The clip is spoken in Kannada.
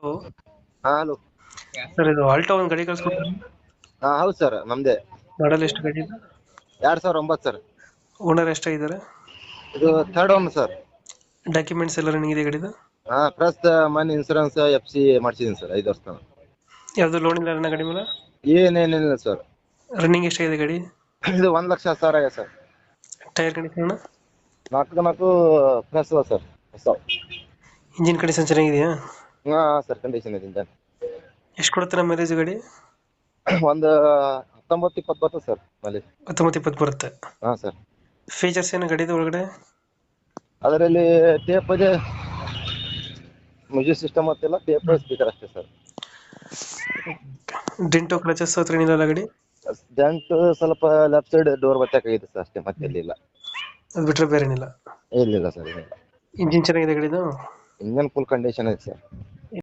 ಹಲೋ ಹಾ ಹಲೋ. ಸರ್, ಇದು ಆಲ್ಟೋ ಒಂದು ಗಾಡಿ ಕಳ್ಸ್ಕೊಡ್ತೀನಿ. ಹಾ ಹೌದು ಸರ್, ನಮ್ದೇ. ಮಾಡಲ್ ಎಷ್ಟು ಗಾಡಿ ಇದು? 2009 ಸರ್. ಓನರ್ ಎಷ್ಟಾಗಿದ್ದಾರೆ? ಇದು ಥರ್ಡ್ ಓನ್ ಸರ್. ಡಾಕ್ಯುಮೆಂಟ್ಸ್ ಎಲ್ಲ ರನ್ನಿಂಗ್ ಇದೆ ಗಾಡಿದು? ಹಾ ಪ್ಲಸ್ ಮನಿ ಇನ್ಸೂರೆನ್ಸ್ FC ಮಾಡ್ಸಿದೀನಿ ಸರ್ 5 ವರ್ಷ ತನಕ. ಯಾವುದು ಲೋನ್ ಇಲ್ಲ ನನ್ನ ಗಾಡಿ ಮೇಲೆ? ಏನೇನಿಲ್ಲ ಸರ್. ರನ್ನಿಂಗ್ ಎಷ್ಟಾಗಿದೆ ಗಾಡಿ? ಇದು 1,00,000 ಆಗಿದೆ sir. Tyre condition? 4 plus sir ಹೊಸ. ಇಂಜಿನ್ ಕಂಡೀಷನ್ ಚೆನ್ನಾಗಿದೆಯಾ? ಹಾ ಸರ್, ಕಂಡೀಷನ್ ಇದೆ. ಎಷ್ಟು ಕೊಡುತ್ತೆ ನಮ್ಮ ಮೈಲೇಜ್ ಗಾಡಿ? ಒಂದು 19-20 ಬರ್ತದೆ ಸರ್ ಅಲ್ಲಿ. 19-20 ಬರುತ್ತೆ. ಹಾ ಸರ್. ಫೀಚರ್ಸ್ ಏನು ಗಾಡಿದು ಒಳಗಡೆ? ಅದರಲ್ಲಿ ಟೇಪ್ ಇದೆ, ಮ್ಯೂಸಿಕ್ ಸಿಸ್ಟಮ್ ಅಂತಿಲ್ಲ, ಟೇಪ್ ಸ್ಪೀಕರ್ ಅಷ್ಟೇ ಸರ್. ಡಿಂಟೋ ಕ್ಲಚಸ್ ಹತ್ರ ಏನಿಲ್ಲ ಗಾಡಿ? ಜಂಟ್ ಸ್ವಲ್ಪ ಲೆಫ್ಟ್ ಸೈಡ್ ಡೋರ್ ಬಚ್ಚಾಕಾಗಿದೆ ಸರ್, ಅಷ್ಟೇ, ಮತ್ತೆ ಎಲ್ಲಿಲ್ಲ. ಅದು ಬಿಟ್ಟರೆ ಬೇರೆ ಏನಿಲ್ಲ? ಏನಿಲ್ಲ ಸರ್. ಇಂಜಿನ್ ಚೆನ್ನಾಗಿದೆ ಗಾಡಿದು? ಇಂಜನ್ ಫುಲ್ ಕಂಡೀಷನ್ ಐತೆ ಸರ್.